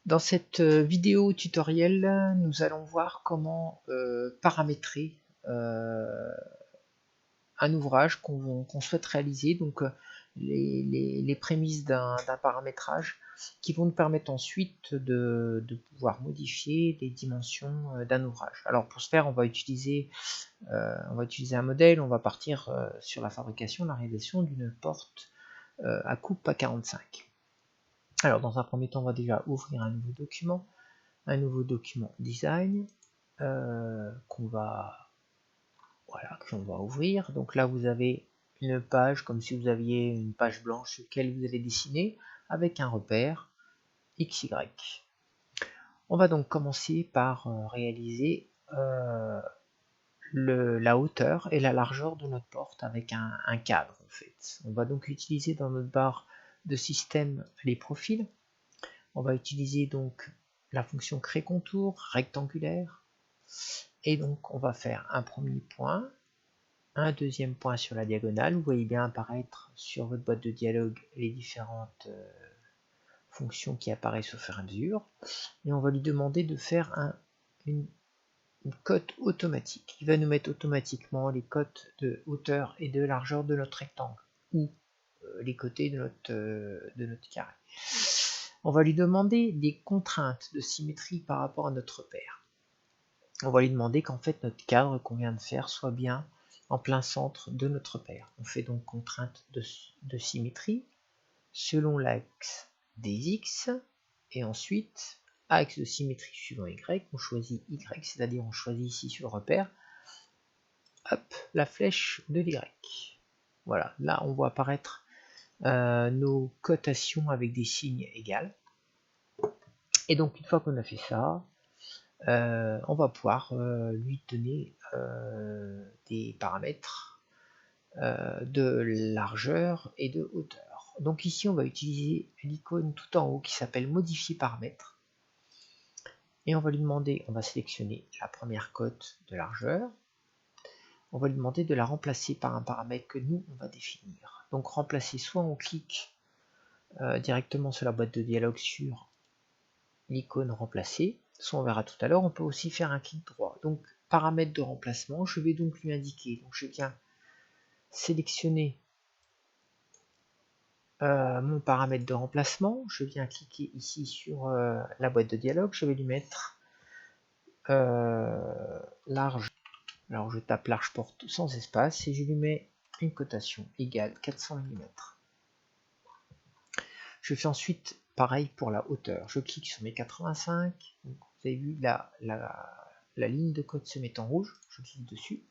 Dans cette vidéo tutoriel, nous allons voir comment paramétrer un ouvrage qu'on souhaite réaliser, donc les prémices d'un paramétrage qui vont nous permettre ensuite de pouvoir modifier les dimensions d'un ouvrage. Alors pour ce faire, on va utiliser un modèle, on va partir sur la fabrication, la réalisation d'une porte à coupe à 45. Alors dans un premier temps, on va déjà ouvrir un nouveau document design qu'on va ouvrir. Donc là vous avez une page comme si vous aviez une page blanche sur laquelle vous allez dessiner avec un repère XY. On va donc commencer par réaliser la hauteur et la largeur de notre porte avec un cadre en fait. On va donc utiliser dans notre barre de système les profils. On va utiliser donc la fonction créer contour rectangulaire et donc on va faire un premier point, un deuxième point sur la diagonale. Vous voyez bien apparaître sur votre boîte de dialogue les différentes fonctions qui apparaissent au fur et à mesure, et on va lui demander de faire une cote automatique. Il va nous mettre automatiquement les cotes de hauteur et de largeur de notre rectangle ou les côtés de notre carré. On va lui demander des contraintes de symétrie par rapport à notre repère. On va lui demander qu'en fait notre cadre qu'on vient de faire soit bien en plein centre de notre repère. On fait donc contrainte de symétrie selon l'axe des X et ensuite axe de symétrie suivant Y, on choisit Y, c'est-à-dire on choisit ici sur le repère, hop, la flèche de l'Y. Voilà, là on voit apparaître nos cotations avec des signes égales. Et donc une fois qu'on a fait ça, on va pouvoir lui donner des paramètres de largeur et de hauteur. Donc ici on va utiliser l'icône tout en haut qui s'appelle modifier paramètres. Et on va lui demander, on va sélectionner la première cote de largeur. On va lui demander de la remplacer par un paramètre que nous on va définir. Donc remplacer, soit on clique directement sur la boîte de dialogue sur l'icône remplacer, soit on verra tout à l'heure, on peut aussi faire un clic droit. Donc paramètre de remplacement, je vais donc lui indiquer, donc je viens sélectionner mon paramètre de remplacement, je viens cliquer ici sur la boîte de dialogue, je vais lui mettre large, alors je tape large porte sans espace et je lui mets une cotation égale 400 mm. Je fais ensuite pareil pour la hauteur, je clique sur mes 85, donc vous avez vu la ligne de code se met en rouge, je clique dessus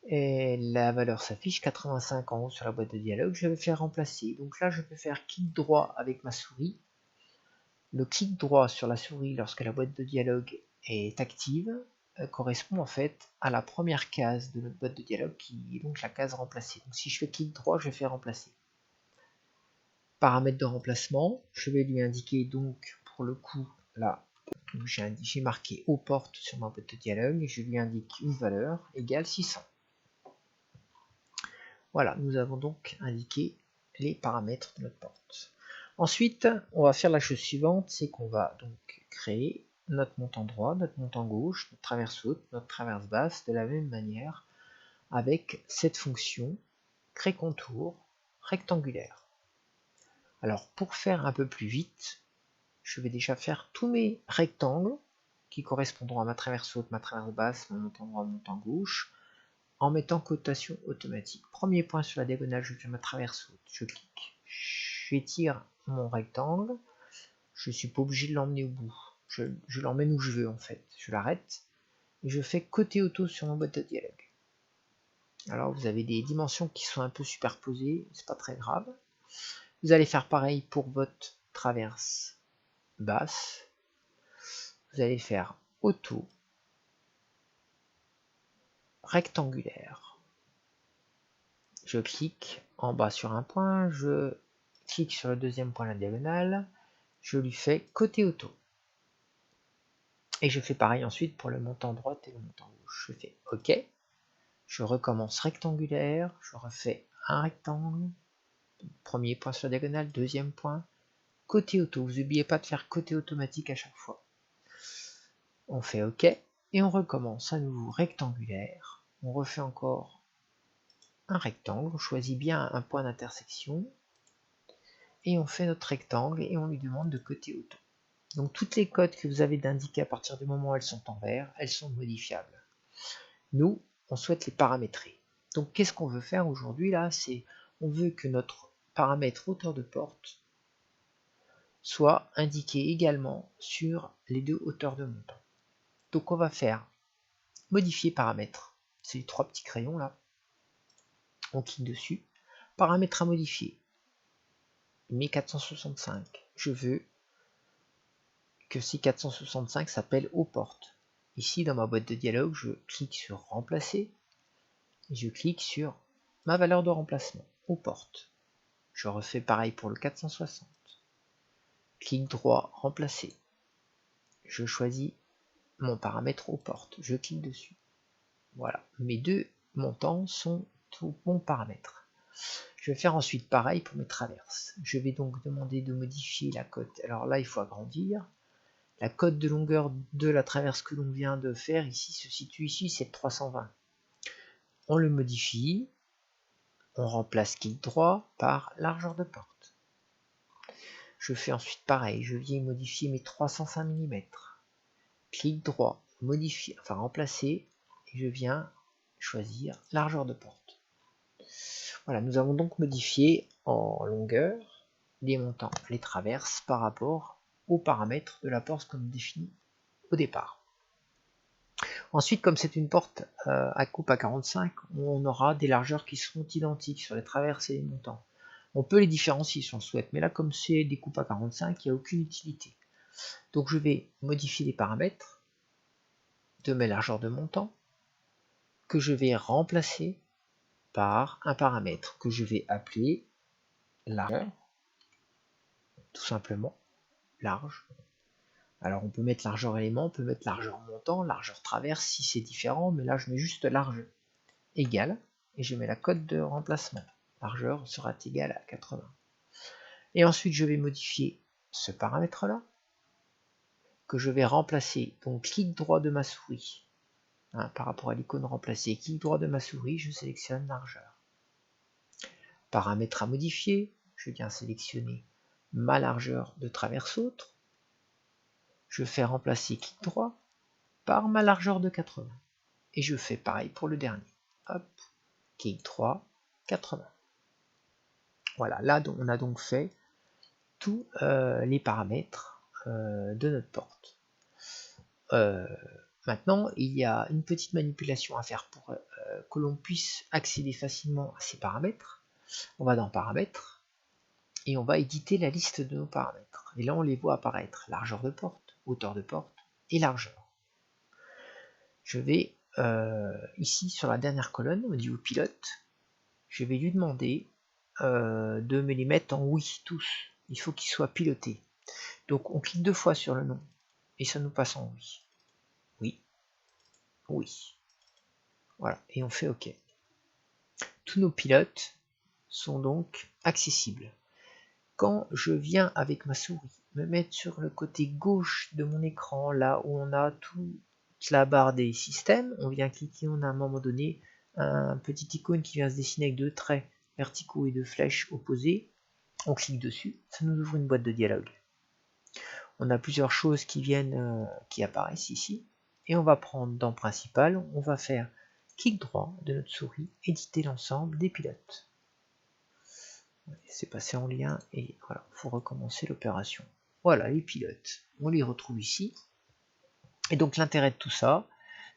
et la valeur s'affiche 85 en haut sur la boîte de dialogue. Je vais faire remplacer, donc là je peux faire clic droit avec ma souris. Le clic droit sur la souris lorsque la boîte de dialogue est active correspond en fait à la première case de notre boîte de dialogue qui est donc la case remplacer. Donc si je fais clic droit, je fais remplacer. Paramètre de remplacement, je vais lui indiquer donc pour le coup là j'ai marqué aux portes sur ma boîte de dialogue et je lui indique une valeur égale 600. Voilà, nous avons donc indiqué les paramètres de notre porte. Ensuite, on va faire la chose suivante, c'est qu'on va donc créer notre montant droit, notre montant gauche, notre traverse haute, notre traverse basse de la même manière avec cette fonction créer contour rectangulaire. Alors pour faire un peu plus vite, je vais déjà faire tous mes rectangles qui correspondront à ma traverse haute, ma traverse basse, mon montant droit, mon montant gauche, en mettant cotation automatique. Premier point sur la diagonale, je fais ma traverse haute, je clique, j'étire mon rectangle, je ne suis pas obligé de l'emmener au bout, je l'emmène où je veux en fait, je l'arrête, et je fais côté auto sur mon boîte de dialogue. Alors vous avez des dimensions qui sont un peu superposées, c'est pas très grave. Vous allez faire pareil pour votre traverse basse, vous allez faire auto, rectangulaire. Je clique en bas sur un point, je clique sur le deuxième point à la diagonale, je lui fais côté auto. Et je fais pareil ensuite pour le montant droite et le montant gauche. Je fais OK. Je recommence rectangulaire, je refais un rectangle, premier point sur la diagonale, deuxième point, côté auto. Vous n'oubliez pas de faire côté automatique à chaque fois. On fait OK et on recommence à nouveau rectangulaire. On refait encore un rectangle. On choisit bien un point d'intersection et on fait notre rectangle et on lui demande de côté auto. Donc toutes les codes que vous avez d'indiquer à partir du moment où elles sont en vert, elles sont modifiables. Nous, on souhaite les paramétrer. Donc qu'est-ce qu'on veut faire aujourd'hui là? C'est on veut que notre paramètre hauteur de porte soit indiqué également sur les deux hauteurs de montant. Donc on va faire modifier paramètres. C'est les trois petits crayons là. On clique dessus. Paramètres à modifier. 1465. Je veux que ces 465 s'appelle aux portes. Ici dans ma boîte de dialogue, je clique sur remplacer et je clique sur ma valeur de remplacement aux portes. Je refais pareil pour le 460. Clic droit, remplacer. Je choisis mon paramètre aux portes. Je clique dessus. Voilà, mes deux montants sont au bon paramètre. Je vais faire ensuite pareil pour mes traverses. Je vais donc demander de modifier la cote. Alors là, il faut agrandir. La cote de longueur de la traverse que l'on vient de faire ici se situe ici, c'est 320. On le modifie. On remplace clic droit par largeur de porte. Je fais ensuite pareil. Je viens modifier mes 305 mm. Clic droit, modifier, enfin remplacer. Et je viens choisir largeur de porte. Voilà, nous avons donc modifié en longueur les montants, les traverses par rapport aux paramètres de la porte qu'on définit au départ. Ensuite, comme c'est une porte à coupe à 45, on aura des largeurs qui seront identiques sur les traverses et les montants. On peut les différencier si on souhaite, mais là, comme c'est des coupes à 45, il n'y a aucune utilité. Donc je vais modifier les paramètres de mes largeurs de montant que je vais remplacer par un paramètre que je vais appeler largeur, tout simplement, large. Alors on peut mettre largeur élément, on peut mettre largeur montant, largeur traverse si c'est différent, mais là je mets juste large égale et je mets la cote de remplacement. Largeur sera égale à 80. Et ensuite je vais modifier ce paramètre là que je vais remplacer. Donc clic droit de ma souris par rapport à l'icône remplacer, clic droit de ma souris, je sélectionne largeur. Paramètre à modifier, je viens sélectionner ma largeur de traverse autre. Je fais remplacer clic droit par ma largeur de 80. Et je fais pareil pour le dernier. Hop, clic droit, 80. Voilà, là on a donc fait tous les paramètres de notre porte. Maintenant, il y a une petite manipulation à faire pour que l'on puisse accéder facilement à ces paramètres. On va dans paramètres et on va éditer la liste de nos paramètres. Et là, on les voit apparaître largeur de porte, hauteur de porte et largeur. Je vais ici sur la dernière colonne, au niveau pilote, je vais lui demander de me les mettre en oui tous. Il faut qu'ils soient pilotés. Donc on clique deux fois sur le nom et ça nous passe en oui. Oui. Oui. Voilà, et on fait OK. Tous nos pilotes sont donc accessibles. Quand je viens avec ma souris me mettre sur le côté gauche de mon écran, là où on a toute la barre des systèmes, on vient cliquer, on a à un moment donné un petit icône qui vient se dessiner avec deux traits verticaux et deux flèches opposées. On clique dessus, ça nous ouvre une boîte de dialogue. On a plusieurs choses qui viennent, qui apparaissent ici, et on va prendre dans principal, on va faire clic droit de notre souris, éditer l'ensemble des pilotes. C'est passé en lien et voilà, il faut recommencer l'opération. Voilà les pilotes, on les retrouve ici. Et donc l'intérêt de tout ça,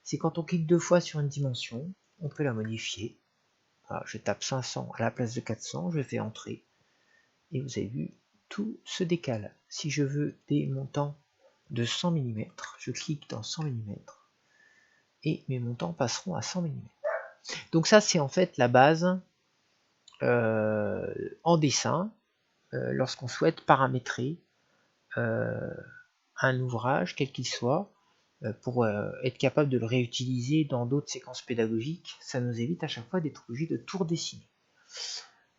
c'est quand on clique deux fois sur une dimension, on peut la modifier. Voilà, je tape 500 à la place de 400, je fais entrer. Et vous avez vu, tout se décale. Si je veux des montants de 100 mm, je clique dans 100 mm et mes montants passeront à 100 mm. Donc ça c'est en fait la base en dessin lorsqu'on souhaite paramétrer un ouvrage quel qu'il soit pour être capable de le réutiliser dans d'autres séquences pédagogiques. Ça nous évite à chaque fois d'être obligé de tout redessiner.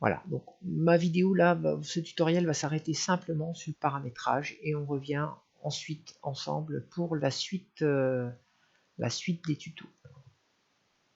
Voilà, donc ma vidéo là, ce tutoriel va s'arrêter simplement sur le paramétrage et on revient ensuite ensemble pour la suite des tutos.